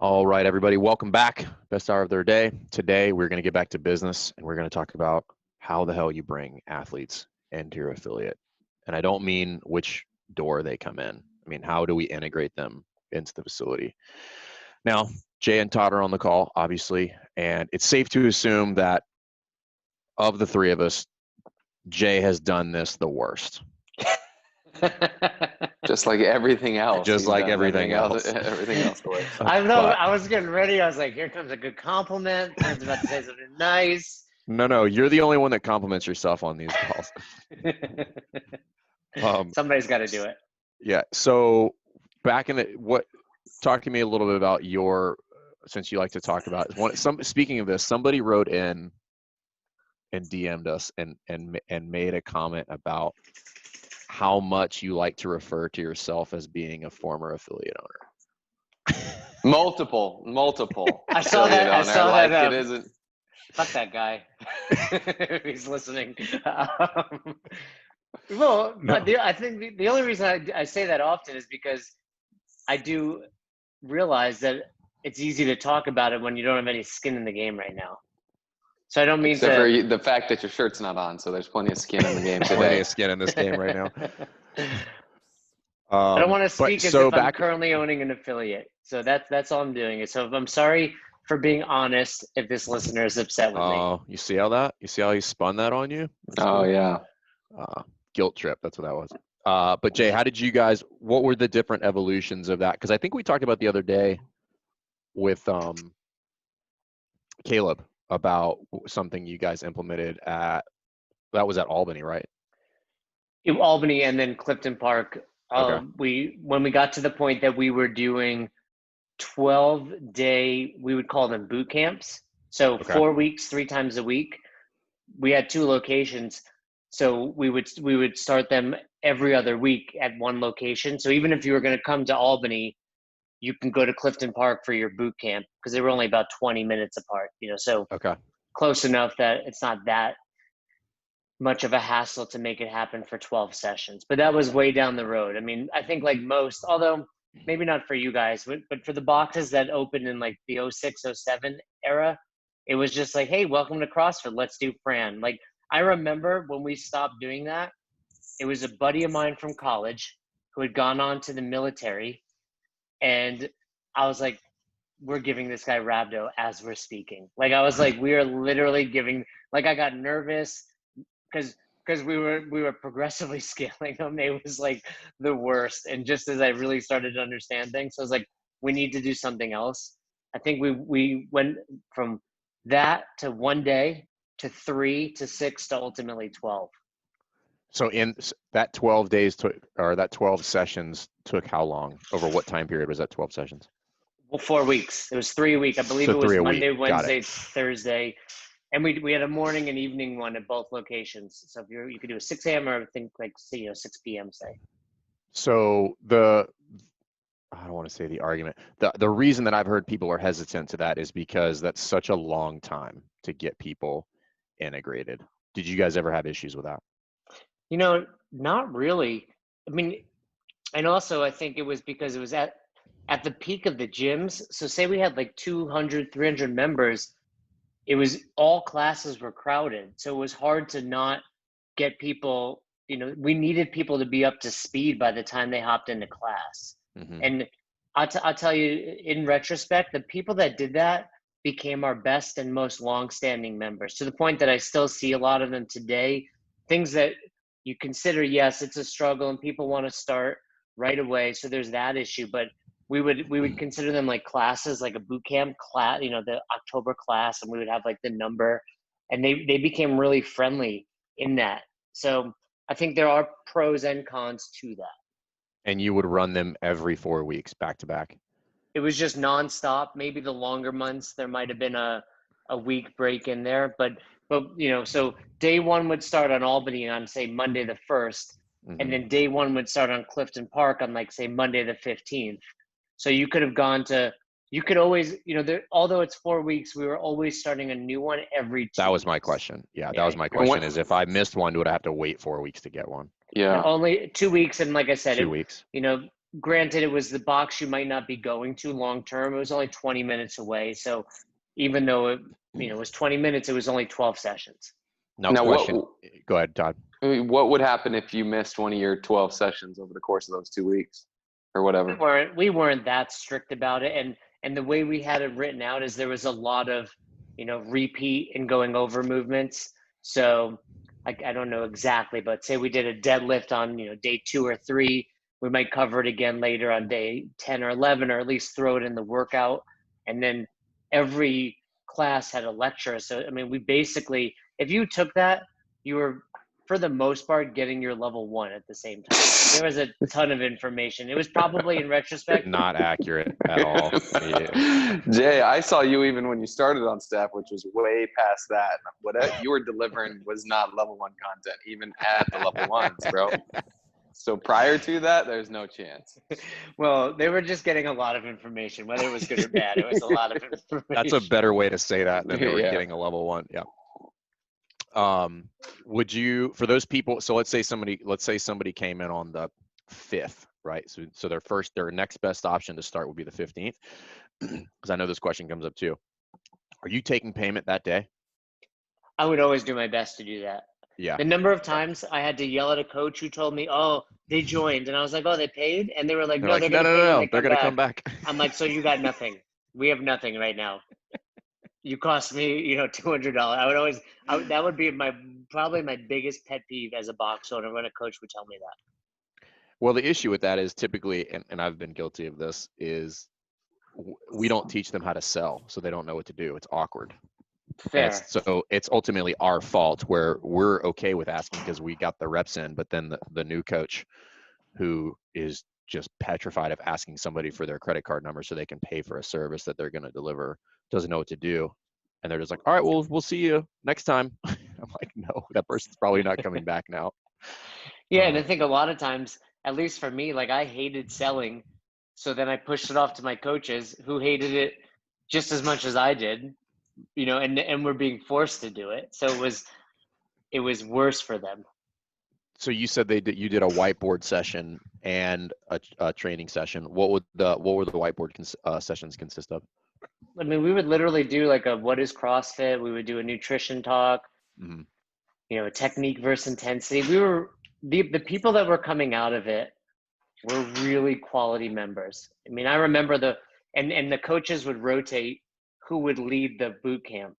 All right, everybody, welcome back. Best hour of their day. Today, we're going to get back to business and we're going to talk about how the hell you bring athletes into your affiliate. And I don't mean which door they come in. I mean, how do we integrate them into the facility? Now, Jay and Todd are on the call, obviously, and it's safe to assume that of the three of us, Jay has done this the worst. Just like everything else. Just like everything else. Everything else works. I know. I was getting ready. I was like, here comes a good compliment. Fern's about to say something nice. No, you're the only one that compliments yourself on these calls. Somebody's got to do it. Yeah. So back in talk to me a little bit about since you like to talk about speaking of this, somebody wrote in and DM'd us and made a comment about how much you like to refer to yourself as being a former affiliate owner. Multiple. I saw that. It isn't. Fuck that guy. He's listening. Well, no. I think the only reason I say that often is because I do realize that it's easy to talk about it when you don't have any skin in the game right now. So I don't mean Except for the fact that your shirt's not on, so there's plenty of skin in the game today. Plenty of skin in this game right now. I don't want to speak as if I'm currently owning an affiliate. So that's all I'm doing. So I'm sorry for being honest if this listener is upset with me. Oh, you see how he spun that on you? That's cool. Yeah. Guilt trip, that's what that was. But Jay, what were the different evolutions of that? Because I think we talked about the other day with Caleb about something you guys implemented that was at Albany, right? Albany and then Clifton Park. Okay. When we got to the point that we were doing 12-day, we would call them boot camps. So 4 weeks, 3 times a week. We had 2 locations. So we would start them every other week at one location. So even if you were going to come to Albany, you can go to Clifton Park for your boot camp because they were only about 20 minutes apart, so close enough that it's not that much of a hassle to make it happen for 12 sessions. But that was way down the road. I mean, I think like most, although maybe not for you guys, but for the boxes that opened in like the 06, 07 era, it was just like, hey, welcome to CrossFit. Let's do Fran. Like, I remember when we stopped doing that, it was a buddy of mine from college who had gone on to the military. And I was like, we're giving this guy rhabdo as we're speaking. Like, I was like, we are literally giving, like, I got nervous because we were progressively scaling them. It was like the worst. And just as I really started to understand things, I was like, we need to do something else. I think we went from that to 1 day to 3 to 6 to ultimately 12. So in that 12 days that 12 sessions took how long? Over what time period was that 12 sessions? Well, 4 weeks. It was 3 a week. I believe it was Monday, Wednesday, Thursday. And we had a morning and evening one at both locations. So if you could do a 6 a.m. or I think like 6 p.m. say. So I don't want to say the argument. The reason that I've heard people are hesitant to that is because that's such a long time to get people integrated. Did you guys ever have issues with that? Not really. I mean, and also I think it was because it was at the peak of the gyms. So say we had like 200, 300 members, it was all classes were crowded. So it was hard to not get people, we needed people to be up to speed by the time they hopped into class. Mm-hmm. And I'll tell you, in retrospect, the people that did that became our best and most longstanding members, to the point that I still see a lot of them today. Things that you consider, yes, it's a struggle and people want to start right away. So there's that issue, but we would consider them like classes, like a boot camp class, the October class, and we would have like the number, and they became really friendly in that. So I think there are pros and cons to that. And you would run them every 4 weeks back to back? It was just nonstop. Maybe the longer months, there might've been a week break in there, but so day 1 would start on Albany on say Monday the 1st, mm-hmm. and then day 1 would start on Clifton Park on like say Monday the 15th. So you could have you could always, although it's 4 weeks, we were always starting a new one every 2 That was my question. Yeah, that was my question is if I missed one, would I have to wait 4 weeks to get one? Yeah. Only 2 weeks. And like I said, 2 weeks. granted, it was the box you might not be going to long term. It was only 20 minutes away. So even though it, it was 20 minutes, it was only 12 sessions. Now what Go ahead, Todd. what would happen if you missed one of your 12 sessions over the course of those 2 weeks or whatever? We weren't that strict about it. And the way we had it written out is there was a lot of, repeat and going over movements. So I don't know exactly, but say we did a deadlift on, day 2 or 3, we might cover it again later on day 10 or 11, or at least throw it in the workout. And then every class had a lecture. So, I mean, we basically, if you took that, you were, for the most part, getting your level 1 at the same time. There was a ton of information. It was probably, in retrospect, Not accurate at all. Yeah. Jay, I saw you even when you started on staff, which was way past that. What you were delivering was not level 1 content, even at the level 1s, bro. So prior to that, there's no chance. Well, they were just getting a lot of information, whether it was good or bad. It was a lot of information. That's a better way to say that than they were Yeah. getting a level 1. Yeah. Would you, for those people, so let's say somebody came in on the 5th, right? So their next best option to start would be the 15th. Because I know this question comes up too. Are you taking payment that day? I would always do my best to do that. Yeah. The number of times I had to yell at a coach who told me, "Oh, they joined," and I was like, "Oh, they paid," and they were like, "No, they're gonna pay when they're gonna come back. I'm like, "So you got nothing? We have nothing right now. You cost me, $200." I would always, that would be probably my biggest pet peeve as a box owner when a coach would tell me that. Well, the issue with that is typically, and I've been guilty of this, is we don't teach them how to sell, so they don't know what to do. It's awkward. Fair. So it's ultimately our fault, where we're okay with asking because we got the reps in, but then the new coach, who is just petrified of asking somebody for their credit card number so they can pay for a service that they're going to deliver, doesn't know what to do. And they're just like, all right, well, we'll see you next time. I'm like, no, that person's probably not coming back now. Yeah, and I think a lot of times, at least for me, like I hated selling. So then I pushed it off to my coaches who hated it just as much as I did, and we're being forced to do it. So it was worse for them. So you said you did a whiteboard session and a training session. What were the whiteboard sessions consist of? I mean, we would literally do like a what is CrossFit? We would do a nutrition talk, a technique versus intensity. We were the people that were coming out of it were really quality members. I mean, I remember and the coaches would rotate who would lead the boot camp.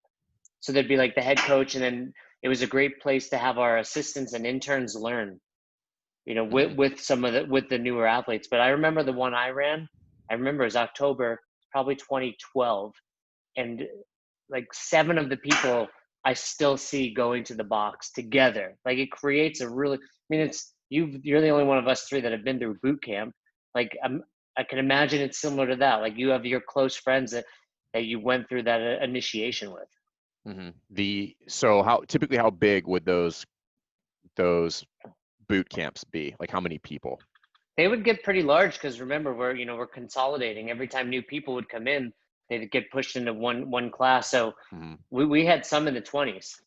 So there'd be like the head coach, and then it was a great place to have our assistants and interns learn, with the newer athletes. But I remember the one I ran, it was October, probably 2012. And like 7 of the people I still see going to the box together. Like it creates a really, I mean, you're the only one of us 3 that have been through boot camp. Like I can imagine it's similar to that. Like you have your close friends that you went through that initiation with. So how big would those boot camps be? Like how many people? They would get pretty large because remember we're consolidating. Every time new people would come in, they'd get pushed into one class. So we had some in the 20s.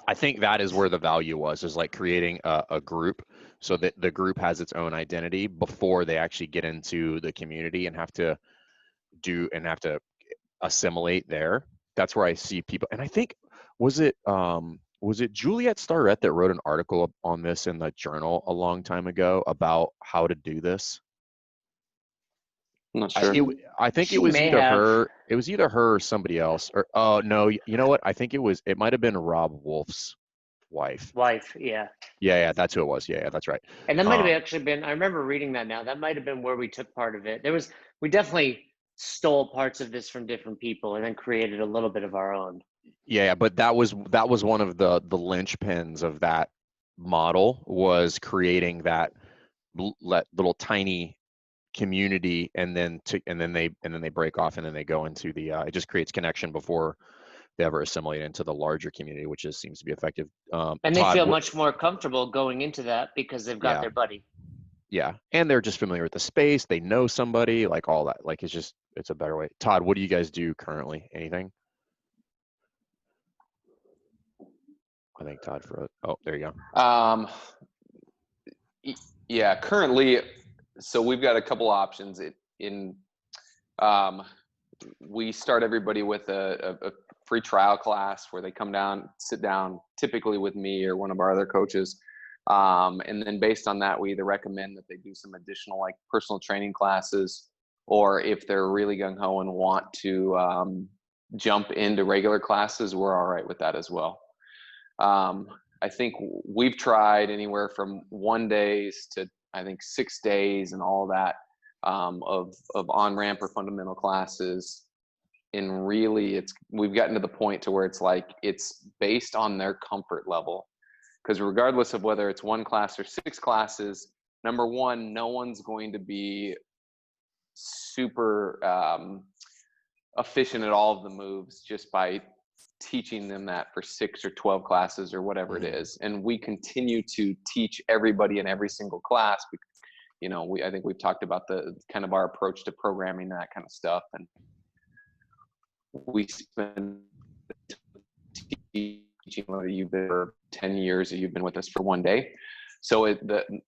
I think that is where the value is like creating a group so that the group has its own identity before they actually get into the community and have to assimilate there. That's where I see people. And I think, was it Juliet Starrett that wrote an article on this in the journal a long time ago about how to do this? I'm not sure. I think it was either her. It was either her or somebody else. Or oh no, you know what? I think it might have been Rob Wolf's wife. Yeah. Yeah, that's who it was. Yeah, that's right. And that might have actually been. I remember reading that now. That might have been where we took part of it. We definitely stole parts of this from different people and then created a little bit of our own. Yeah, but that was one of the linchpins of that model, was creating that little tiny community, and then they break off, and then they go into the it just creates connection before they ever assimilate into the larger community, which seems to be effective. And they feel much more comfortable going into that because they've got their buddy. Yeah, and they're just familiar with the space. They know somebody, like all that. Like it's a better way. Todd, what do you guys do currently? Anything? I think Todd oh, there you go. Yeah, currently So we've got a couple options we start everybody with a free trial class where they come down, sit down, typically with me or one of our other coaches. And then based on that, we either recommend that they do some additional like personal training classes, or if they're really gung-ho and want to jump into regular classes, we're all right with that as well. I think we've tried anywhere from 1 day to I think 6 days and all that of on-ramp or fundamental classes. And really we've gotten to the point to where it's like it's based on their comfort level. Because regardless of whether it's 1 class or 6 classes, number one, no one's going to be super efficient at all of the moves just by teaching them that for 6 or 12 classes or whatever it is. And we continue to teach everybody in every single class. You know, I think we've talked about the kind of our approach to programming, that kind of stuff. And we spend teaching, whether you've been for 10 years or you've been with us for 1 day. So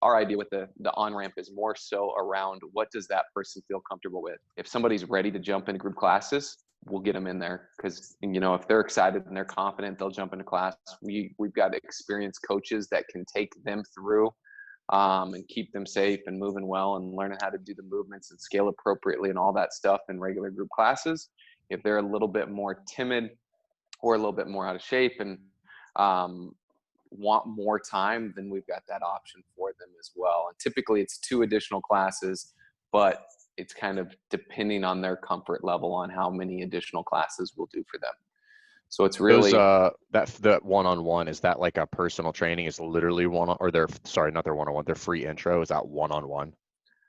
our idea with the on-ramp is more so around what does that person feel comfortable with. If somebody's ready to jump into group classes, we'll get them in there, because, you know, if they're excited and they're confident, they'll jump into class. We've got experienced coaches that can take them through and keep them safe and moving well and learning how to do the movements and scale appropriately and all that stuff in regular group classes. If they're a little bit more timid or a little bit more out of shape and want more time, then we've got that option for them as well. And typically it's 2 additional classes, but it's kind of depending on their comfort level on how many additional classes we'll do for them. So it's really that one-on-one, is that like a personal training? Is literally not their one-on-one, their free intro, is that one-on-one?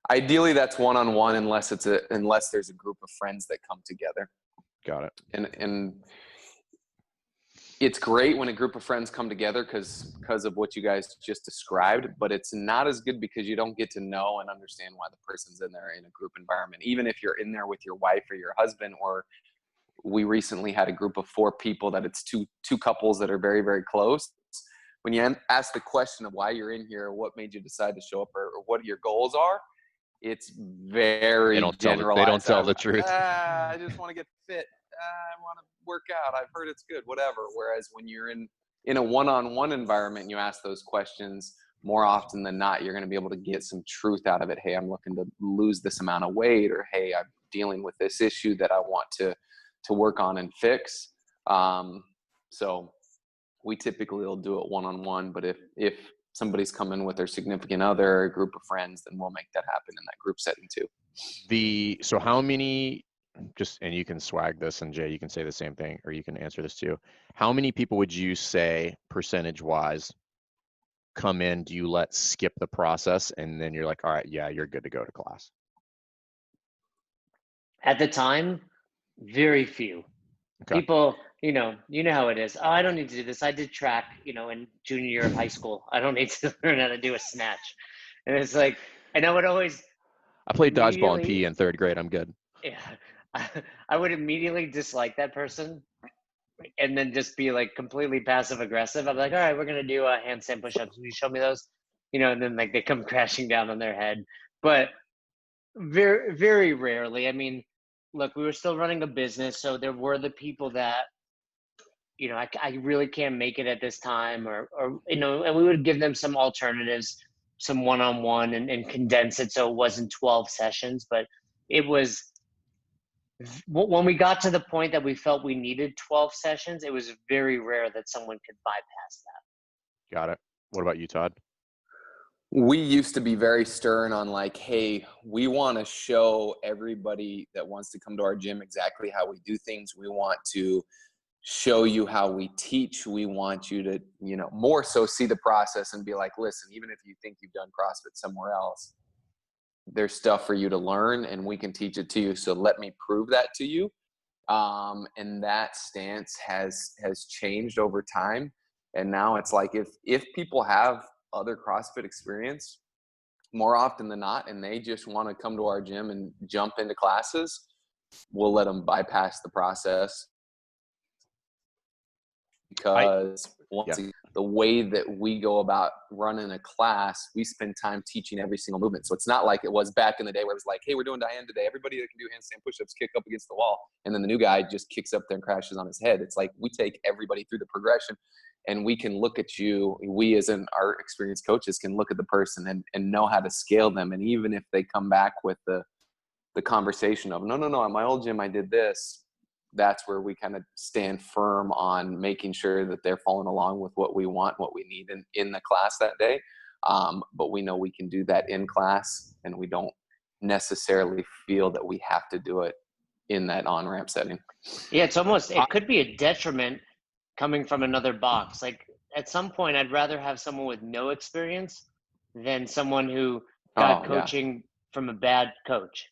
Ideally that's one-on-one, unless there's a group of friends that come together. Got it. And it's great when a group of friends come together because of what you guys just described, but it's not as good because you don't get to know and understand why the person's in there in a group environment. Even if you're in there with your wife or your husband, or we recently had a group of 4 people that it's two couples that are very, very close. When you ask the question of why you're in here, what made you decide to show up, or what your goals are, it's very generalized. They don't tell the truth. I just want to get fit. I want to work out. I've heard it's good, whatever. Whereas when you're in a one-on-one environment and you ask those questions, more often than not, you're going to be able to get some truth out of it. Hey, I'm looking to lose this amount of weight, or hey, I'm dealing with this issue that I want to work on and fix. So we typically will do it one-on-one, but if somebody's coming with their significant other or a group of friends, then we'll make that happen in that group setting too. So how many, and you can swag this, and Jay, you can say the same thing, or you can answer this too. How many people would you say percentage wise come in, do you let skip the process, and then you're like, all right, yeah, you're good to go to class? At the time, very few. Okay. People, you know how it is. Oh, I don't need to do this. I did track, in junior year of high school. I don't need to learn how to do a snatch. And it's like, and I would always. I played dodgeball in PE in 3rd grade. I'm good. Yeah. I would immediately dislike that person and then just be like completely passive aggressive. I'm like, all right, we're going to do handstand push-ups. Can you show me those? And then like they come crashing down on their head. But very, very rarely. I mean, look, we were still running a business. So there were the people that, I really can't make it at this time or, and we would give them some alternatives, some one-on-one and condense it. So it wasn't 12 sessions, but it was, when we got to the point that we felt we needed 12 sessions, it was very rare that someone could bypass that. Got it. What about you, Todd? We used to be very stern on like, hey, we want to show everybody that wants to come to our gym exactly how we do things. We want to show you how we teach. We want you to, more so see the process and be like, listen, even if you think you've done CrossFit somewhere else, there's stuff for you to learn and we can teach it to you. So let me prove that to you. And that stance has changed over time. And now it's like, if people have other CrossFit experience, more often than not, and they just want to come to our gym and jump into classes, we'll let them bypass the process. Because the way that we go about running a class, we spend time teaching every single movement. So it's not like it was back in the day where it was like, hey, we're doing Diane today. Everybody that can do handstand push-ups, kick up against the wall. And then the new guy just kicks up there and crashes on his head. It's like we take everybody through the progression, and we can look at you. We as our experienced coaches can look at the person and know how to scale them. And even if they come back with the conversation of, no, at my old gym, I did this. That's where we kind of stand firm on making sure that they're following along with what we want, what we need in the class that day. But we know we can do that in class, and we don't necessarily feel that we have to do it in that on-ramp setting. Yeah, it could be a detriment coming from another box. Like at some point, I'd rather have someone with no experience than someone who got coaching from a bad coach.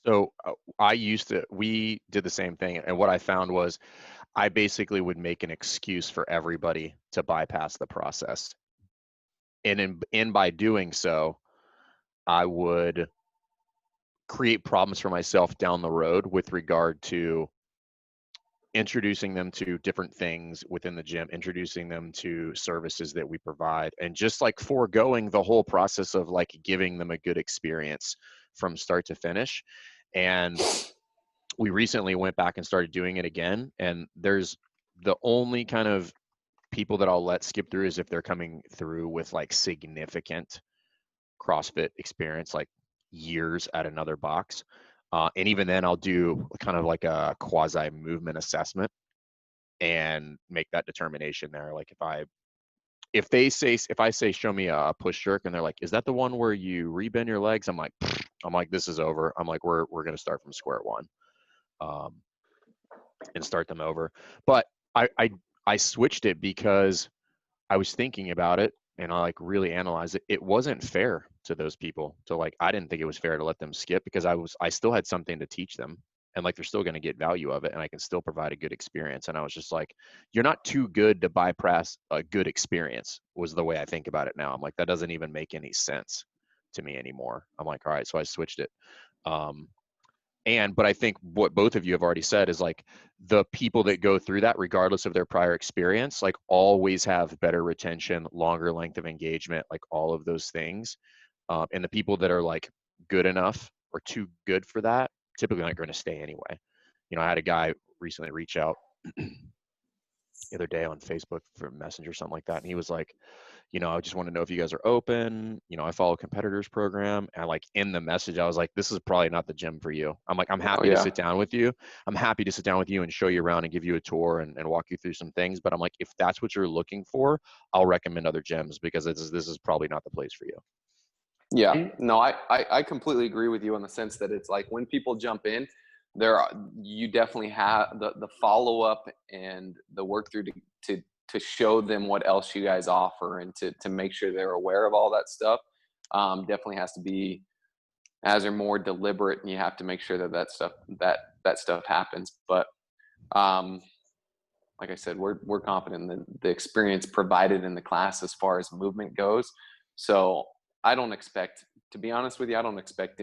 So we did the same thing. And what I found was I basically would make an excuse for everybody to bypass the process. And by doing so, I would create problems for myself down the road with regard to introducing them to different things within the gym, introducing them to services that we provide, and just like foregoing the whole process of like giving them a good experience from start to finish. And we recently went back and started doing it again. And there's the only kind of people that I'll let skip through is if they're coming through with like significant CrossFit experience, like years at another box. And even then I'll do kind of like a quasi movement assessment and make that determination there. Like if I say, show me a push jerk, and they're like, is that the one where you rebend your legs? I'm like, this is over. I'm like, we're going to start from square one, and start them over. But I switched it because I was thinking about it, and I like really analyzed it. It wasn't fair to those people I didn't think it was fair to let them skip, because I still had something to teach them, and like they're still going to get value of it, and I can still provide a good experience. And I was just like, you're not too good to bypass a good experience, was the way I think about it now. I'm like, that doesn't even make any sense to me anymore. I'm like, all right, so I switched it. But I think what both of you have already said is like the people that go through that, regardless of their prior experience, like always have better retention, longer length of engagement, like all of those things. And the people that are like good enough or too good for that typically aren't going to stay anyway. I had a guy recently reach out the other day on Facebook for Messenger, something like that. And he was like, I just want to know if you guys are open. I follow competitors program. And like in the message, I was like, this is probably not the gym for you. I'm like, I'm happy to sit down with you. I'm happy to sit down with you and show you around and give you a tour and walk you through some things. But I'm like, if that's what you're looking for, I'll recommend other gyms, because this is probably not the place for you. Yeah, no, I completely agree with you in the sense that it's like when people jump in, you definitely have the follow-up and the work through to show them what else you guys offer, and to make sure they're aware of all that stuff. Definitely has to be, as they're more deliberate, and you have to make sure that stuff happens. But like I said, we're confident in the experience provided in the class as far as movement goes. So I don't expect, to be honest with you, I don't expect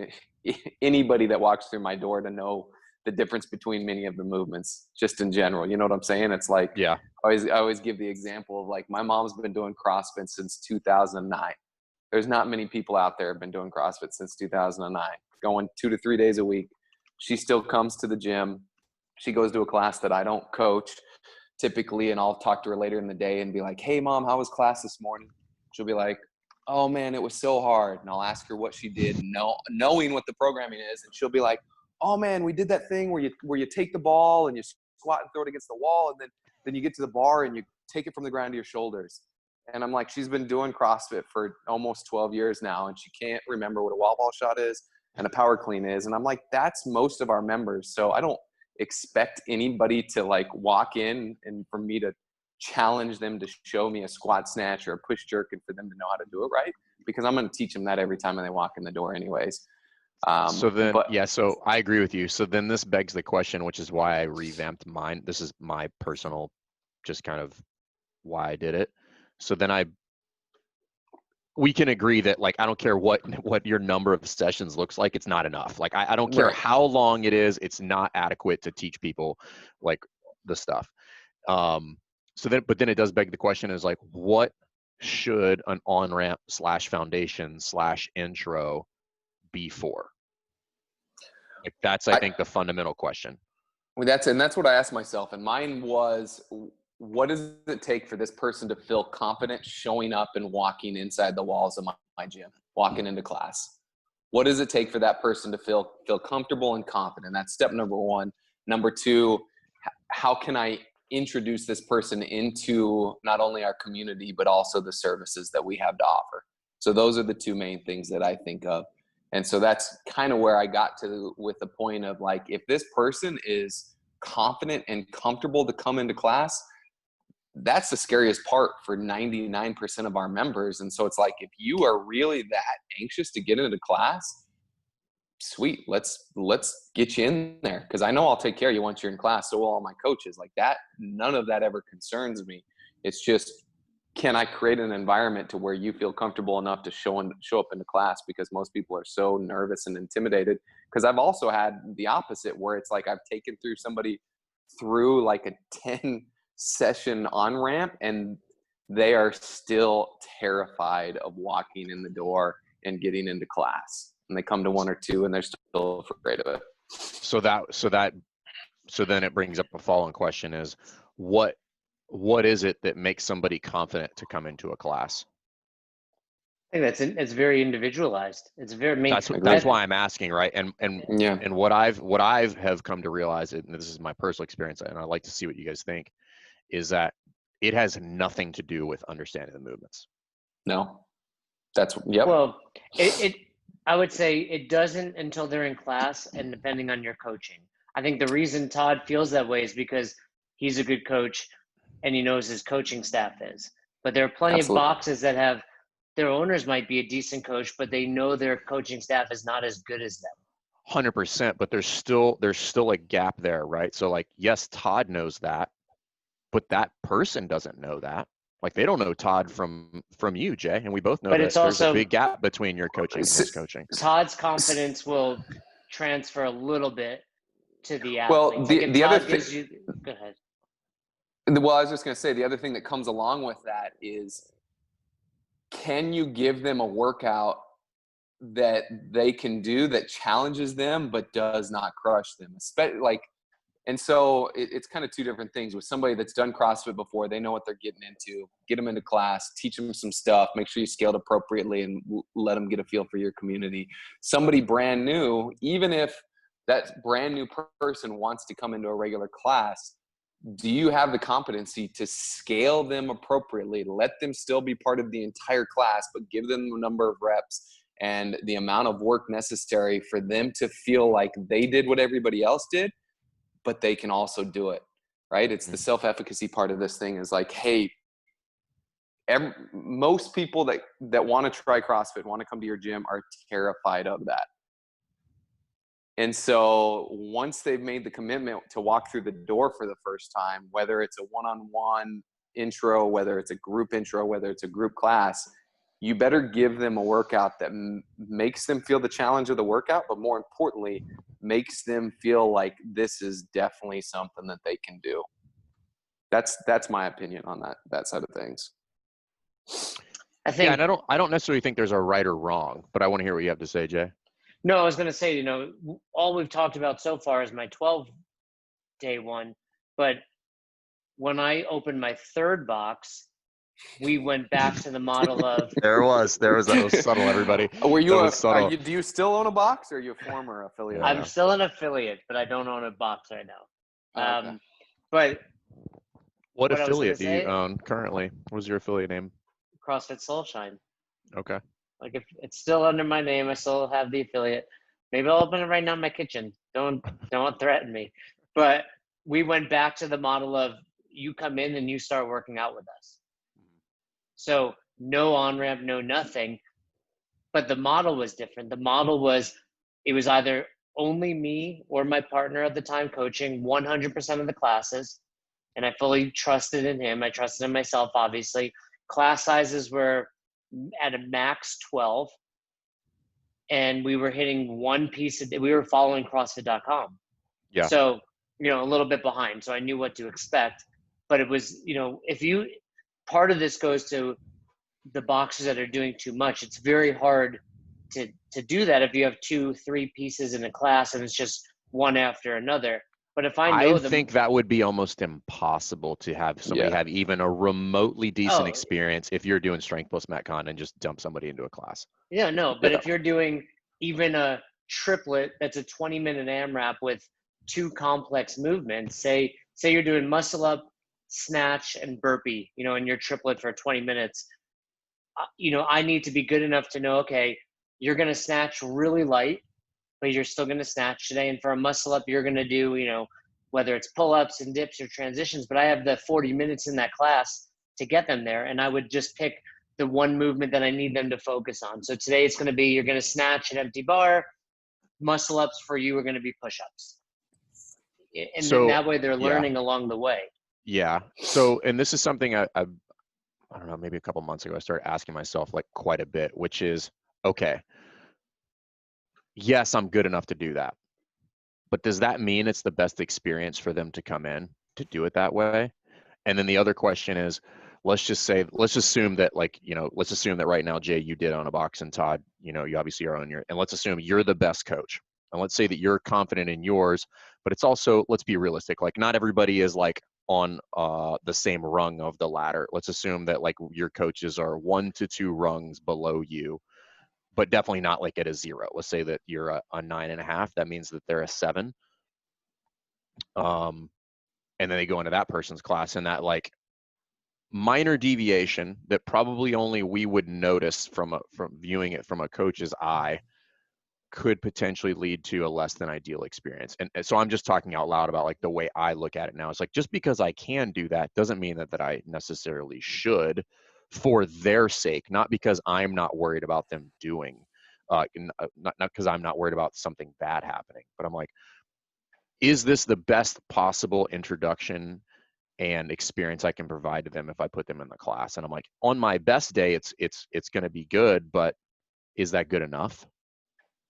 anybody that walks through my door to know the difference between many of the movements, just in general. You know what I'm saying? It's like, yeah, I always give the example of like, my mom's been doing CrossFit since 2009. There's not many people out there have been doing CrossFit since 2009, going 2 to 3 days a week. She still comes to the gym. She goes to a class that I don't coach typically, and I'll talk to her later in the day and be like, hey mom, how was class this morning? She'll be like, oh man, it was so hard. And I'll ask her what she did, knowing what the programming is. And she'll be like, oh man, we did that thing where you take the ball and you squat and throw it against the wall. And then you get to the bar and you take it from the ground to your shoulders. And I'm like, she's been doing CrossFit for almost 12 years now, and she can't remember what a wall ball shot is and a power clean is. And I'm like, that's most of our members. So I don't expect anybody to like walk in and for me to challenge them to show me a squat snatch or a push jerk and for them to know how to do it right, because I'm going to teach them that every time they walk in the door anyways. So I agree with you. So then this begs the question, which is why I revamped mine. This is my personal, just kind of why I did it. So then we can agree that like, I don't care what your number of sessions looks like. It's not enough. Like, I don't care how long it is. It's not adequate to teach people like the stuff. but then it does beg the question is like, what should an on-ramp / foundation / intro be for? Like that's, I think, the fundamental question. Well, that's what I asked myself. And mine was, what does it take for this person to feel confident showing up and walking inside the walls of my gym, walking into class? What does it take for that person to feel comfortable and confident? That's step number one. Number two, how can I introduce this person into not only our community, but also the services that we have to offer? So those are the two main things that I think of. And so that's kind of where I got to with the point of like, if this person is confident and comfortable to come into class, that's the scariest part for 99% of our members. And so it's like, if you are really that anxious to get into class, sweet, let's get you in there. Because I know I'll take care of you once you're in class. So will all my coaches. Like that, none of that ever concerns me. It's just, can I create an environment to where you feel comfortable enough to show up into class? Because most people are so nervous and intimidated. Because I've also had the opposite, where it's like I've taken somebody through like a 10 session on ramp and they are still terrified of walking in the door and getting into class. And they come to 1 or 2 and they're still afraid of it. So then it brings up a following question is, what is it that makes somebody confident to come into a class? I think it's very individualized. It's very that's why I'm asking, right? And yeah. And what I've have come to realize, and this is my personal experience, and I'd like to see what you guys think, is that it has nothing to do with understanding the movements. No, yep. Well, I would say it doesn't until they're in class and depending on your coaching. I think the reason Todd feels that way is because he's a good coach and he knows his coaching staff is. But there are plenty of boxes that have, their owners might be a decent coach, but they know their coaching staff is not as good as them. 100%, but there's still a gap there, right? So like, yes, Todd knows that, but that person doesn't know that. Like they don't know Todd from you, Jay, and we both know that there's a big gap between your coaching and his coaching. Todd's confidence will transfer a little bit to the athletes. Well, the other thing. Go ahead. Well, I was just going to say, the other thing that comes along with that is, can you give them a workout that they can do that challenges them but does not crush them? And so it's kind of two different things. With somebody that's done CrossFit before, they know what they're getting into. Get them into class, teach them some stuff, make sure you scaled appropriately, and let them get a feel for your community. Somebody brand new, even if that brand new person wants to come into a regular class, do you have the competency to scale them appropriately, let them still be part of the entire class, but give them the number of reps and the amount of work necessary for them to feel like they did what everybody else did, but they can also do it, right? It's the self-efficacy part of this thing is like, hey, most people that want to try CrossFit, want to come to your gym, are terrified of that. And so once they've made the commitment to walk through the door for the first time, whether it's a one-on-one intro, whether it's a group intro, whether it's a group class, you better give them a workout that makes them feel the challenge of the workout, but more importantly, makes them feel like this is definitely something that they can do. That's my opinion on that side of things. I think, and I don't necessarily think there's a right or wrong, but I want to hear what you have to say, Jay. No, I was going to say, all we've talked about so far is my 12-day one. But when I opened my third box, we went back to the model of. There was that was subtle, everybody. Were you do you still own a box, or are you a former affiliate? I'm still an affiliate, but I don't own a box right now. Okay. But what affiliate do you own currently? What was your affiliate name? CrossFit Soulshine. Okay. Like, if it's still under my name, I still have the affiliate. Maybe I'll open it right now in my kitchen. Don't threaten me. But we went back to the model of, you come in and you start working out with us. So no on-ramp, no nothing. But the model was different. The model was, it was either only me or my partner at the time coaching 100% of the classes. And I fully trusted in him. I trusted in myself, obviously. Class sizes were at a max 12. And we were hitting one piece we were following CrossFit.com. Yeah. So, a little bit behind. So I knew what to expect. but it was, part of this goes to the boxers that are doing too much. It's very hard to do that if you have 2-3 pieces in a class and it's just one after another. But if I know them, think that would be almost impossible to have somebody have even a remotely decent experience if you're doing strength plus metcon and just dump somebody into a class. Yeah, no, but if you're doing even a triplet that's a 20-minute AMRAP with 2 complex movements, say you're doing muscle up, snatch, and burpee, in your triplet for 20 minutes, I need to be good enough to know, okay, you're going to snatch really light, but you're still going to snatch today. And for a muscle up, you're going to do, whether it's pull-ups and dips or transitions, but I have the 40 minutes in that class to get them there. And I would just pick the one movement that I need them to focus on. So today it's going to be, you're going to snatch an empty bar. Muscle ups for you are going to be push-ups. And then that way they're learning along the way. Yeah. So, and this is something I don't know, maybe a couple months ago, I started asking myself like quite a bit, which is, okay, yes, I'm good enough to do that. But does that mean it's the best experience for them to come in to do it that way? And then the other question is, let's assume that right now, Jay, you did on a box, and Todd, you obviously are on your, and let's assume you're the best coach. And let's say that you're confident in yours, but it's also, let's be realistic. Like not everybody is like on the same rung of the ladder. Let's assume that like your coaches are 1 to 2 rungs below you, but definitely not like at a 0. Let's say that you're a 9.5. That means that they're a 7. And then they go into that person's class, and that like minor deviation that probably only we would notice from viewing it from a coach's eye could potentially lead to a less than ideal experience. And so I'm just talking out loud about like the way I look at it now. It's like, just because I can do that doesn't mean that I necessarily should, for their sake, not because I'm not worried about them doing, not because I'm not worried about something bad happening, but I'm like, is this the best possible introduction and experience I can provide to them if I put them in the class? And I'm like, on my best day, it's going to be good, but is that good enough?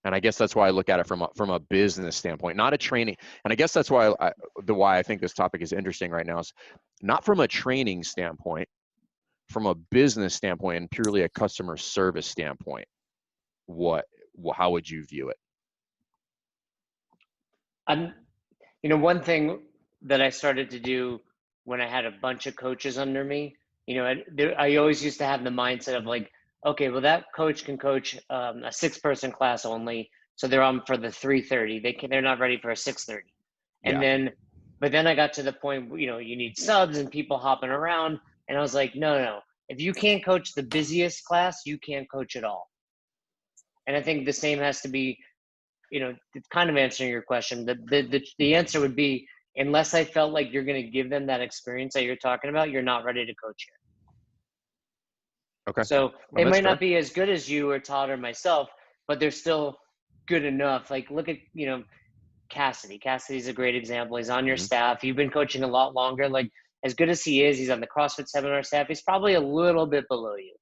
And I guess that's why I look at it from a business standpoint, not a training. And I guess that's why I think this topic is interesting right now is not from a training standpoint, from a business standpoint and purely a customer service standpoint. How would you view it? One thing that I started to do when I had a bunch of coaches under me, I always used to have the mindset of like, okay, well that coach can coach a 6-person class only, so they're on for the 3:30. They're not ready for a 6:30. And but then I got to the point, you need subs and people hopping around, and I was like, no, if you can't coach the busiest class, you can't coach at all. And I think the same has to be, it's kind of answering your question. The answer would be, unless I felt like you're going to give them that experience that you're talking about, you're not ready to coach yet. Okay. So they might not be as good as you or Todd or myself, but they're still good enough. Like look at, Cassidy. Cassidy's a great example. He's on your staff. You've been coaching a lot longer. Like as good as he is, he's on the CrossFit seminar staff. He's probably a little bit below you,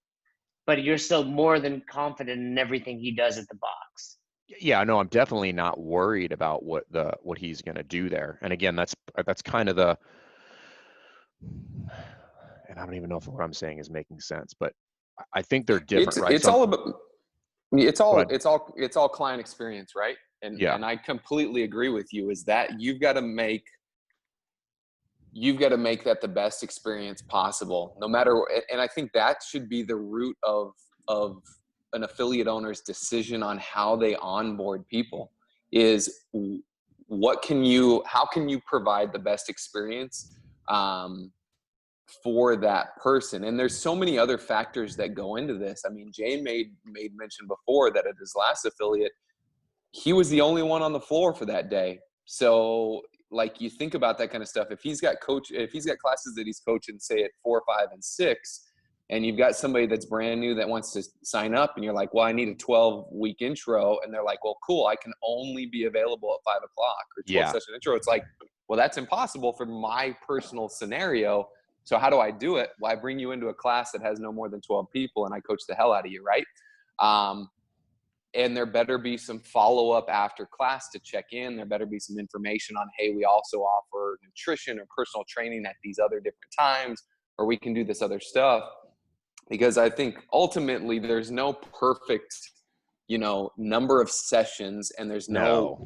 but you're still more than confident in everything he does at the box. Yeah, no, I'm definitely not worried about what he's going to do there. And again, that's kind of and I don't even know if what I'm saying is making sense, but I think they're different, right? It's all client experience, right? And I completely agree with you, is that you've got to make that the best experience possible, no matter. And I think that should be the root of an affiliate owner's decision on how they onboard people, is how can you provide the best experience for that person. And there's so many other factors that go into this. I mean, Jay made mention before that at his last affiliate, he was the only one on the floor for that day. So like you think about that kind of stuff. If he's got classes that he's coaching, say at 4, 5, and 6, and you've got somebody that's brand new that wants to sign up, and you're like, well, I need a 12-week intro. And they're like, well, cool, I can only be available at 5 o'clock or 12 session intro. It's like, well, that's impossible for my personal scenario. So how do I do it? Well, I bring you into a class that has no more than 12 people and I coach the hell out of you, right? And there better be some follow-up after class to check in. There better be some information on, hey, we also offer nutrition or personal training at these other different times, or we can do this other stuff. Because I think ultimately there's no perfect, number of sessions, and there's no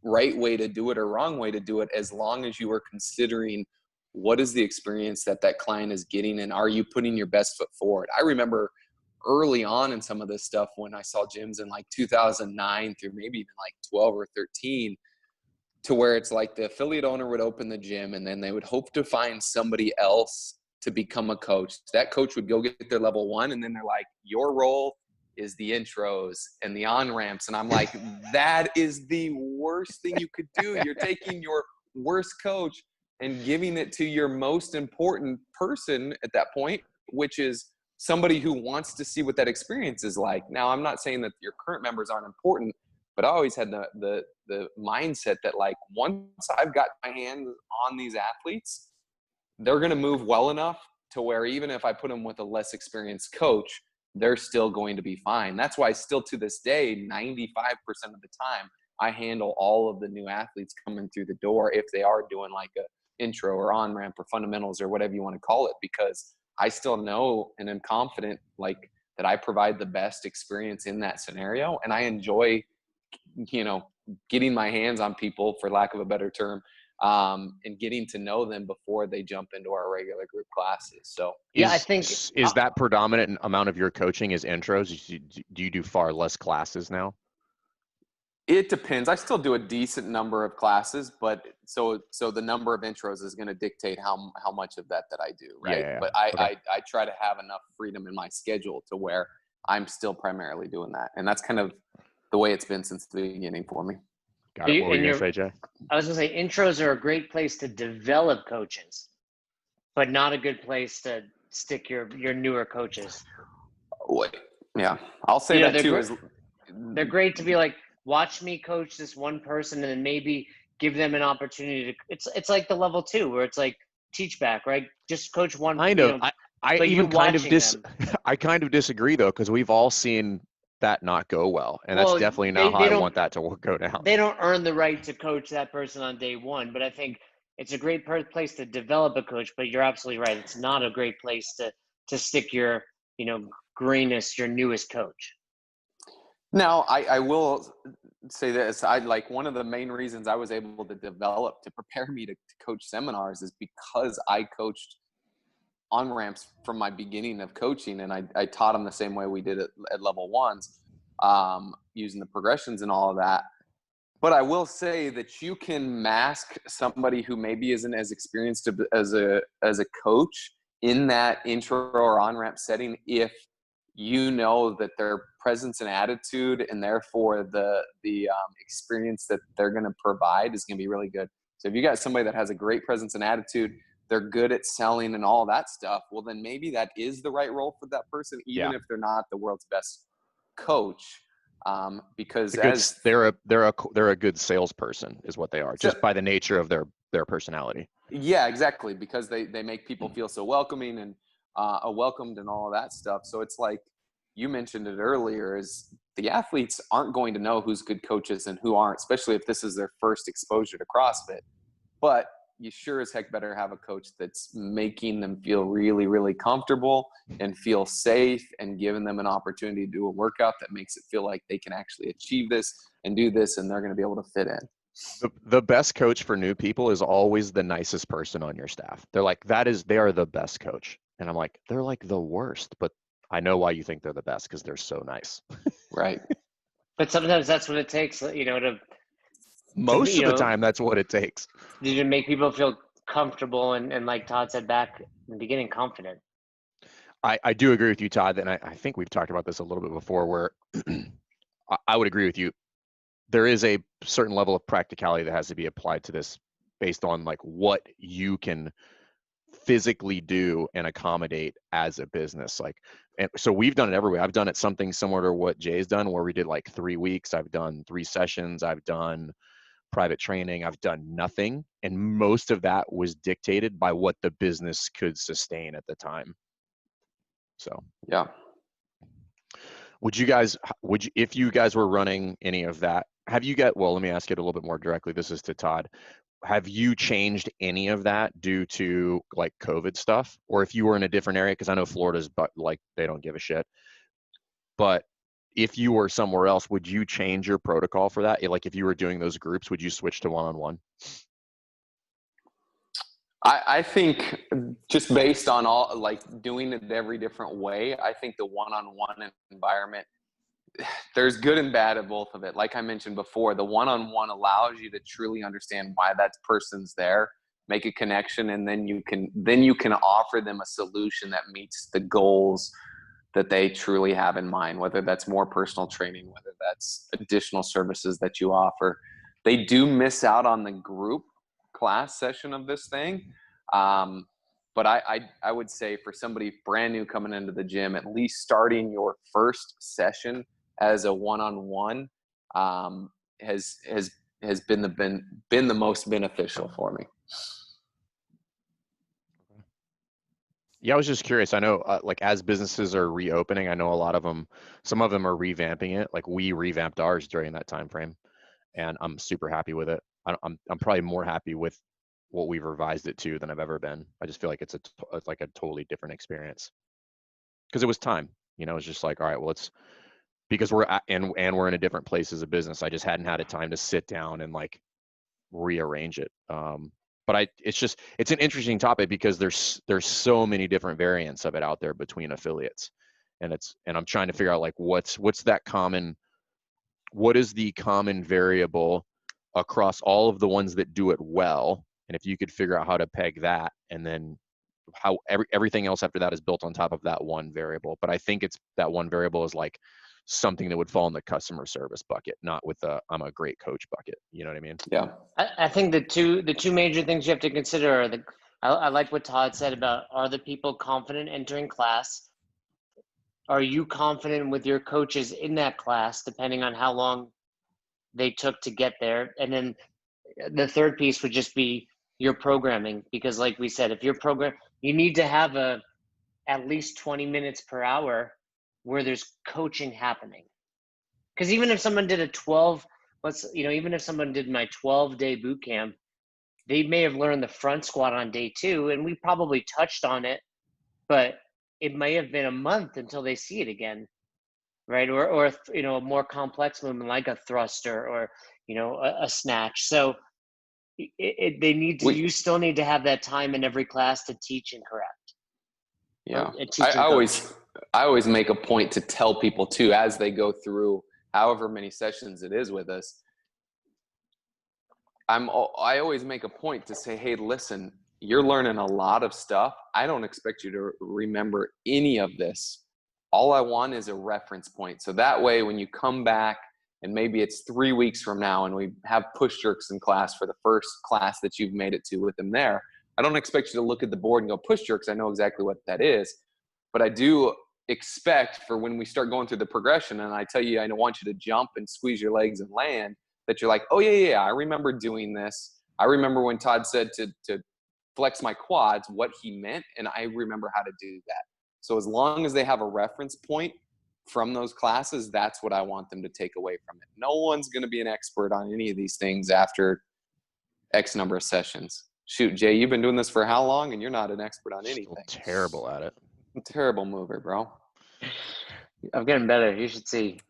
right way to do it or wrong way to do it, as long as you are considering what is the experience that client is getting, and are you putting your best foot forward. I remember early on in some of this stuff when I saw gyms in like 2009 through maybe even like 12 or 13, to where it's like the affiliate owner would open the gym and then they would hope to find somebody else to become a coach. That coach would go get their level 1, and then they're like, your role is the intros and the on-ramps. And I'm like, that is the worst thing you could do. You're taking your worst coach and giving it to your most important person at that point, which is somebody who wants to see what that experience is like. Now, I'm not saying that your current members aren't important, but I always had the mindset that, like, once I've got my hands on these athletes, they're going to move well enough to where even if I put them with a less experienced coach, they're still going to be fine. That's why still to this day, 95% of the time, I handle all of the new athletes coming through the door if they are doing like a intro or on-ramp or fundamentals or whatever you want to call it, because I still know and am confident like that I provide the best experience in that scenario. And I enjoy, getting my hands on people, for lack of a better term, and getting to know them before they jump into our regular group classes. So yeah, I think is that predominant amount of your coaching is intros? Do you do far less classes now? it depends. I still do a decent number of classes, but so the number of intros is going to dictate how much of that I do, right? Yeah. But I try to have enough freedom in my schedule to where I'm still primarily doing that, and that's kind of the way it's been since the beginning for me. Got it. What were you gonna say, Jay? I was gonna say intros are a great place to develop coaches, but not a good place to stick your newer coaches. Yeah, I'll say that too. They're great to be like, watch me coach this one person, and then maybe give them an opportunity to. It's like the level 2 where it's like teach back, right? Just coach one. I know. I even kind of I kind of disagree though, because we've all seen that not go well, and that's definitely not how I want that to go down. They don't earn the right to coach that person on day one, but I think it's a great place to develop a coach. But you're absolutely right; it's not a great place to stick your greenest, your newest coach. Now, I will say this. I like one of the main reasons I was able to develop to prepare me to coach seminars is because I coached on ramps from my beginning of coaching, and I taught them the same way we did at level 1s, using the progressions and all of that. But I will say that you can mask somebody who maybe isn't as experienced as a coach in that intro or on ramp setting if you know that their presence and attitude, and therefore the experience that they're going to provide is going to be really good. So if you got somebody that has a great presence and attitude, they're good at selling and all that stuff, well, then maybe that is the right role for that person, even if they're not the world's best coach. Because they're a good salesperson is what they are, just by the nature of their personality. Yeah, exactly. Because they make people feel so welcoming and welcomed and all of that stuff. So it's like you mentioned it earlier, is the athletes aren't going to know who's good coaches and who aren't, especially if this is their first exposure to CrossFit. But you sure as heck better have a coach that's making them feel really, really comfortable and feel safe, and giving them an opportunity to do a workout that makes it feel like they can actually achieve this and do this, and they're going to be able to fit in. The best coach for new people is always the nicest person on your staff. They're like, they are the best coach. And I'm like, they're like the worst, but I know why you think they're the best, because they're so nice. Right. But sometimes that's what it takes, most of the time, that's what it takes. To make people feel comfortable and like Todd said back in the beginning, confident. I do agree with you, Todd, and I think we've talked about this a little bit before, where I would agree with you. There is a certain level of practicality that has to be applied to this based on like what you can physically do and accommodate as a business. And so we've done it every way. I've done it something similar to what Jay's done, where we did like 3 weeks. I've done 3 sessions. I've done private training. I've done nothing. And most of that was dictated by what the business could sustain at the time. So, yeah. if you guys were running any of that, well, let me ask it a little bit more directly. This is to Todd. Have you changed any of that due to like COVID stuff? Or if you were in a different area, because I know Florida's, but like they don't give a shit. But if you were somewhere else, would you change your protocol for that? Like if you were doing those groups, would you switch to one-on-one? I think just based on all, like doing it every different way, I think the one-on-one environment, there's good and bad of both of it. Like I mentioned before, the one-on-one allows you to truly understand why that person's there, make a connection, and then you can offer them a solution that meets the goals that they truly have in mind, whether that's more personal training, whether that's additional services that you offer. They do miss out on the group class session of this thing. But I would say for somebody brand new coming into the gym, at least starting your first session as a one-on-one has been the most beneficial for me. Yeah, I was just curious. I know, like as businesses are reopening, I know a lot of them, some of them are revamping it. Like we revamped ours during that time frame, and I'm super happy with it. I'm probably more happy with what we've revised it to than I've ever been. I just feel like it's like a totally different experience because it was time. It's just like, all right, well, because we're and we're in a different place as a business. I just hadn't had a time to sit down and like rearrange it. But it's an interesting topic because there's so many different variants of it out there between affiliates, and I'm trying to figure out like what is the common variable across all of the ones that do it well, and if you could figure out how to peg that, and then how everything else after that is built on top of that one variable. But I think it's that one variable is like something that would fall in the customer service bucket, not with I'm a great coach bucket. You know what I mean? Yeah. I think the two major things you have to consider are I like what Todd said about, are the people confident entering class? Are you confident with your coaches in that class, depending on how long they took to get there? And then the third piece would just be your programming, because like we said, if your program, you need to have at least 20 minutes per hour where there's coaching happening. Because even if someone did even if someone did my 12-day boot camp, they may have learned the front squat on day 2, and we probably touched on it, but it may have been a month until they see it again, right? Or a more complex movement like a thruster or a snatch. So you still need to have that time in every class to teach and correct. Yeah, I always make a point to tell people too, as they go through however many sessions it is with us, I always make a point to say, hey, listen, you're learning a lot of stuff. I don't expect you to remember any of this. All I want is a reference point. So that way, when you come back and maybe it's 3 weeks from now and we have push jerks in class for the first class that you've made it to with them there, I don't expect you to look at the board and go push jerks. I know exactly what that is. But I do expect for when we start going through the progression and I tell you, I don't want you to jump and squeeze your legs and land, that you're like, oh yeah, I remember doing this. I remember when Todd said to flex my quads, what he meant, and I remember how to do that. So as long as they have a reference point from those classes, that's what I want them to take away from it. No one's going to be an expert on any of these things after X number of sessions. Shoot, Jay, you've been doing this for how long, and you're not an expert on anything. Still terrible at it. Terrible mover, bro. I'm getting better. You should see.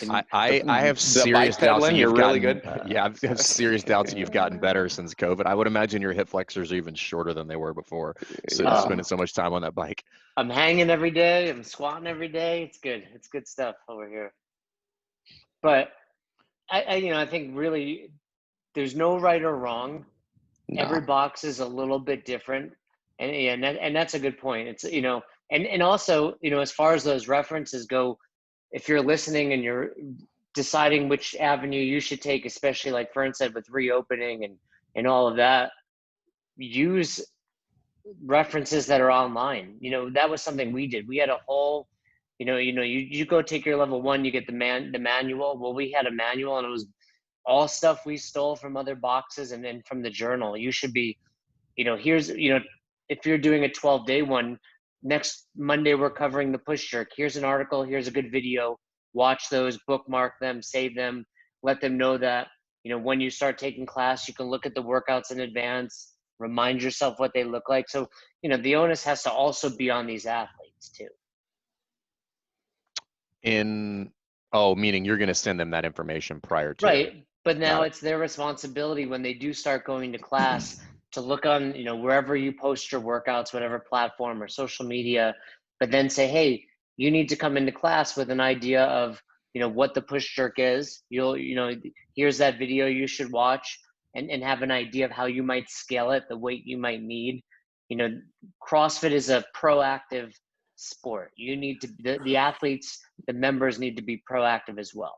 I have serious doubts that you've really gotten, good. Yeah, I have serious doubts that you've gotten better since COVID. I would imagine your hip flexors are even shorter than they were before. So spending so much time on that bike. I'm hanging every day. I'm squatting every day. It's good. It's good stuff over here. But I think really there's no right or wrong. No. Every box is a little bit different, and that's a good point. It's and also as far as those references go, if you're listening and you're deciding which avenue you should take, especially like Fern said with reopening and all of that, use references that are online. That was something we did. We had a whole, you go take your level 1, you get the manual. Well, we had a manual and it was all stuff we stole from other boxes and then from the journal. You should be, if you're doing a 12-day one, next Monday we're covering the push jerk. Here's an article, here's a good video. Watch those, bookmark them, save them, let them know that, when you start taking class, you can look at the workouts in advance, remind yourself what they look like. So, the onus has to also be on these athletes too. Meaning you're going to send them that information prior to. Right. But now it's their responsibility when they do start going to class to look on, wherever you post your workouts, whatever platform or social media, but then say, hey, you need to come into class with an idea of, what the push jerk is. Here's that video you should watch and have an idea of how you might scale it, the weight you might need. CrossFit is a proactive sport. You need to, the athletes, the members need to be proactive as well.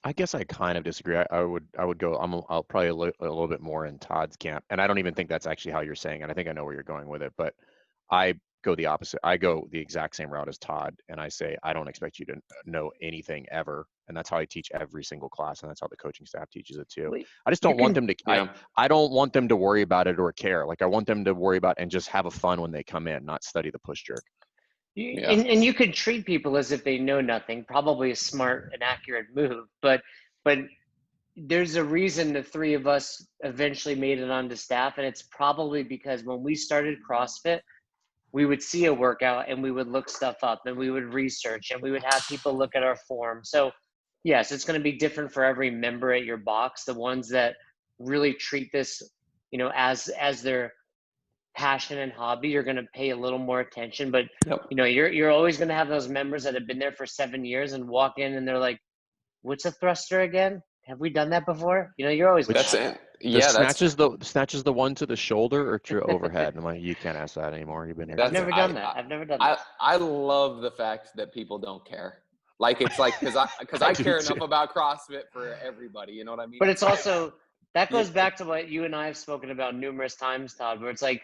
I guess I kind of disagree. I would go, I'll probably a little bit more in Todd's camp. And I don't even think that's actually how you're saying it. I think I know where you're going with it, but I go the opposite. I go the exact same route as Todd. And I say, I don't expect you to know anything ever. And that's how I teach every single class. And that's how the coaching staff teaches it too. I just don't want them to, I don't want them to worry about it or care. Like I want them to worry about and just have a fun when they come in, not study the push jerk. Yeah. And you could treat people as if they know nothing, probably a smart and accurate move, but there's a reason the three of us eventually made it onto staff. And it's probably because when we started CrossFit, we would see a workout and we would look stuff up and we would research and we would have people look at our form. So yes, it's going to be different for every member at your box. The ones that really treat this, as their passion and hobby, you're going to pay a little more attention, but you're always going to have those members that have been there for 7 years and walk in and they're like, what's a thruster again? Have we done that before? You're always that's it. Snatches the one to the shoulder or to overhead. I'm like, you can't ask that anymore. You've been here. I've never done that. I've never done that. I love the fact that people don't care. Like it's like because I care enough about CrossFit for everybody. You know what I mean? But it's also that goes back to what you and I have spoken about numerous times, Todd, where it's like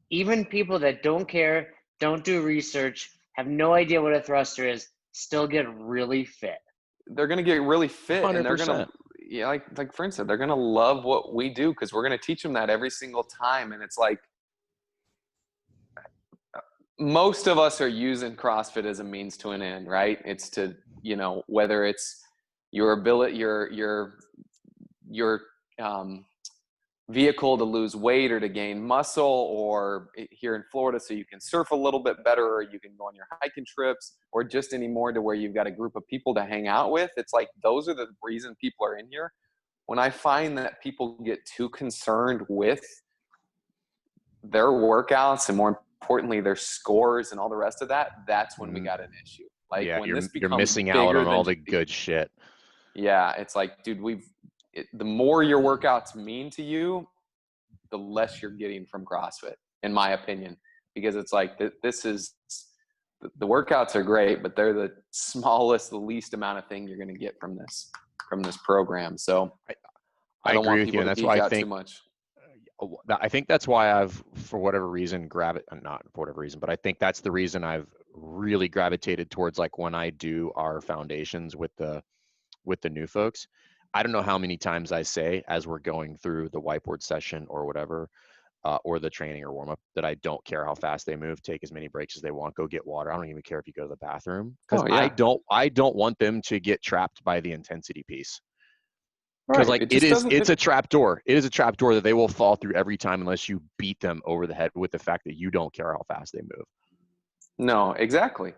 even people that don't care, don't do research, have no idea what a thruster is, still get really fit. They're gonna get really fit, 100%. and they're gonna, like Fern said, they're gonna love what we do because we're gonna teach them that every single time. And it's like most of us are using CrossFit as a means to an end, right? It's to, whether it's your ability, your vehicle to lose weight or to gain muscle, or here in Florida so you can surf a little bit better, or you can go on your hiking trips, or just anymore to where you've got a group of people to hang out with. It's like those are the reason people are in here. When I find that people get too concerned with their workouts and more importantly their scores and all the rest of that, that's when we got an issue. Like when you're missing out on all the good shit. Yeah, it's like, dude, the more your workouts mean to you, the less you're getting from CrossFit, in my opinion, because it's like this is the workouts are great, but they're the smallest, the least amount of thing you're going to get from this program. So I don't want people to geek out too much. I think that's why I've, for whatever reason, not for whatever reason, but I think that's the reason I've really gravitated towards, like when I do our foundations with the new folks. I don't know how many times I say as we're going through the whiteboard session or whatever, or the training or warm up, that I don't care how fast they move, take as many breaks as they want, go get water. I don't even care if you go to the bathroom, because I don't want them to get trapped by the intensity piece. Because it's a trap door. It is a trap door that they will fall through every time unless you beat them over the head with the fact that you don't care how fast they move. No, exactly.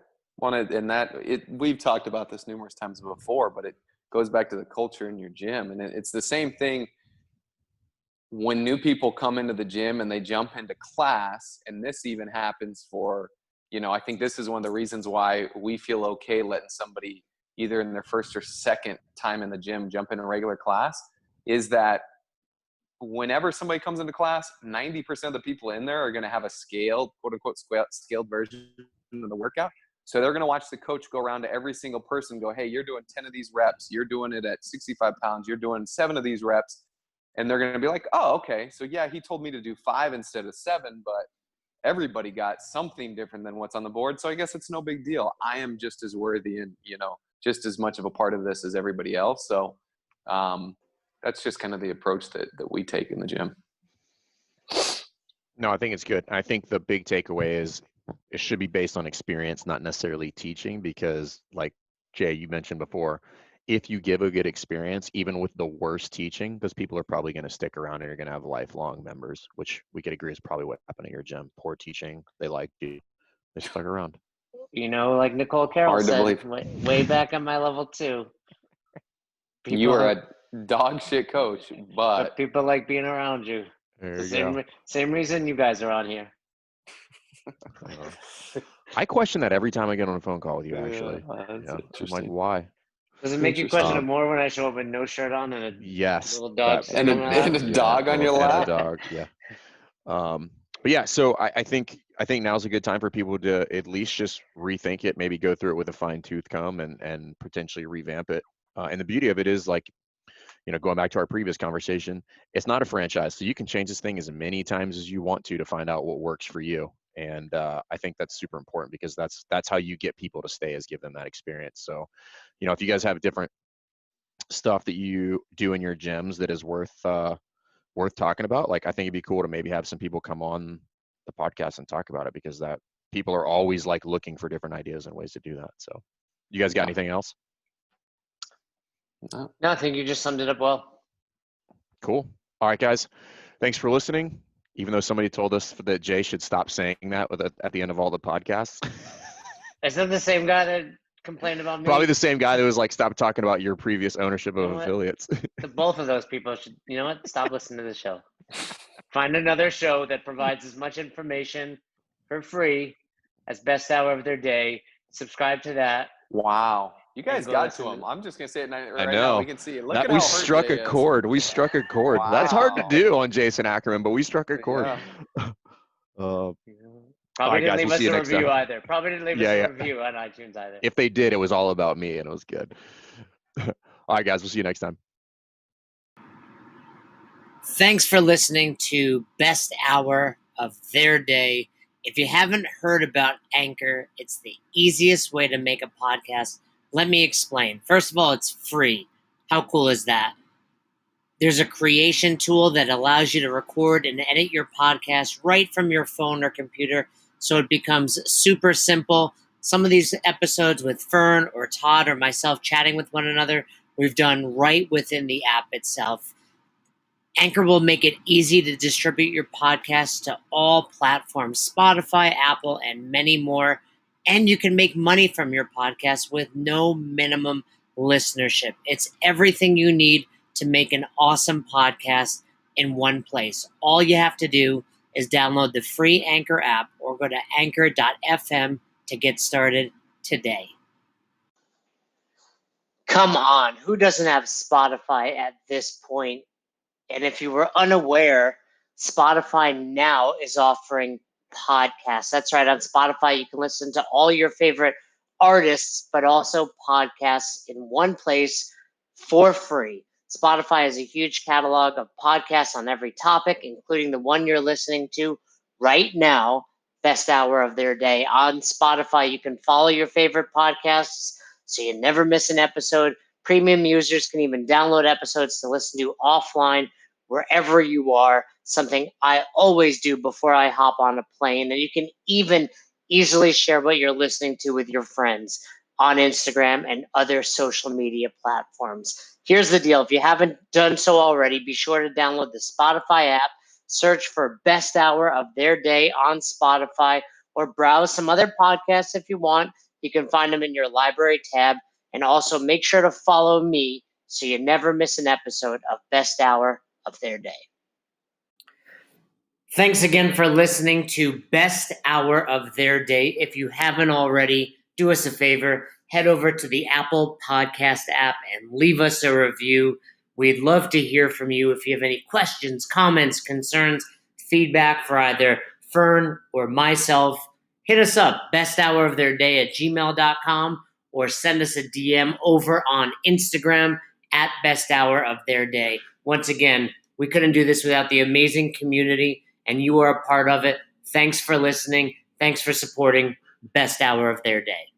We've talked about this numerous times before, but it goes back to the culture in your gym. And it's the same thing when new people come into the gym and they jump into class. And this even happens for, I think this is one of the reasons why we feel okay letting somebody either in their first or second time in the gym jump in a regular class, is that whenever somebody comes into class, 90% of the people in there are going to have a scaled, quote unquote, scaled version of the workout. So they're going to watch the coach go around to every single person, go, hey, you're doing 10 of these reps. You're doing it at 65 pounds. You're doing 7 of these reps. And they're going to be like, oh, okay. So yeah, he told me to do 5 instead of 7, but everybody got something different than what's on the board. So I guess it's no big deal. I am just as worthy and, just as much of a part of this as everybody else. So that's just kind of the approach that we take in the gym. No, I think it's good. I think the big takeaway is it should be based on experience, not necessarily teaching, because like Jay, you mentioned before, if you give a good experience, even with the worst teaching, those people are probably going to stick around and you're going to have lifelong members, which we could agree is probably what happened at your gym. Poor teaching, they liked you, they stuck around. Like Nicole Carroll Hard to said, believe. way back on my level 2. You are a dog shit coach, but people like being around you. There It's you the go. same reason you guys are on here. I question that every time I get on a phone call with you, actually. that's I'm like, interesting. why? Does it make you question it Um, more when I show up with no shirt on and a Yes. little dog that- sitting on my lap? And a dog on your and lap? a dog, yeah. But yeah, so I think now's a good time for people to at least just rethink it, maybe go through it with a fine tooth comb and potentially revamp it. And the beauty of it is, like, going back to our previous conversation, it's not a franchise, so you can change this thing as many times as you want to find out what works for you. And I think that's super important, because that's how you get people to stay, is give them that experience. So, if you guys have different stuff that you do in your gyms that is worth talking about, like, I think it'd be cool to maybe have some people come on the podcast and talk about it, because that people are always like looking for different ideas and ways to do that. So, you guys got anything else? No, I think you just summed it up well. Cool. All right, guys. Thanks for listening. Even though somebody told us that Jay should stop saying that at the end of all the podcasts. Is that the same guy that complained about me? Probably the same guy that was like, stop talking about your previous ownership of affiliates. Both of those people should, stop listening to the show. Find another show that provides as much information for free as Best Hour of Their Day. Subscribe to that. Wow. You guys got to listen him. I'm just going to say it right I know. now. We can see it. Look at how we hurt struck Jay a is. chord. We struck a chord. Wow. That's hard to do on Jason Ackerman, but we struck a chord. Yeah. Probably right, didn't guys, leave we'll us see you a next review time. either. Probably didn't leave us a review on iTunes either. If they did, it was all about me, and it was good. All right, guys, we'll see you next time. Thanks for listening to Best Hour of Their Day. If you haven't heard about Anchor, it's the easiest way to make a podcast. Let me explain. First of all, it's free. How cool is that? There's a creation tool that allows you to record and edit your podcast right from your phone or computer, so it becomes super simple. Some of these episodes with Fern or Todd or myself chatting with one another, we've done right within the app itself. Anchor will make it easy to distribute your podcast to all platforms, Spotify, Apple, and many more. And you can make money from your podcast with no minimum listenership. It's everything you need to make an awesome podcast in one place. All you have to do is download the free Anchor app or go to anchor.fm to get started today. Come on, who doesn't have Spotify at this point? And if you were unaware, Spotify now is offering podcasts. That's right. On Spotify, you can listen to all your favorite artists, but also podcasts in one place for free. Spotify has a huge catalog of podcasts on every topic, including the one you're listening to right now, Best Hour of Their Day. On Spotify, you can follow your favorite podcasts so you never miss an episode. Premium users can even download episodes to listen to offline wherever you are, something I always do before I hop on a plane. And you can even easily share what you're listening to with your friends on Instagram and other social media platforms. Here's the deal. If you haven't done so already, be sure to download the Spotify app, search for Best Hour of Their Day on Spotify, or browse some other podcasts if you want. You can find them in your library tab. And also make sure to follow me so you never miss an episode of Best Hour of Their Day. Thanks again for listening to Best Hour of Their Day. If you haven't already, do us a favor, head over to the Apple Podcast app and leave us a review. We'd love to hear from you. If you have any questions, comments, concerns, feedback for either Fern or myself, hit us up, besthouroftheirday@gmail.com, or send us a DM over on Instagram at Best Hour of Their Day. Once again, we couldn't do this without the amazing community, and you are a part of it. Thanks for listening. Thanks for supporting Best Hour of Their Day.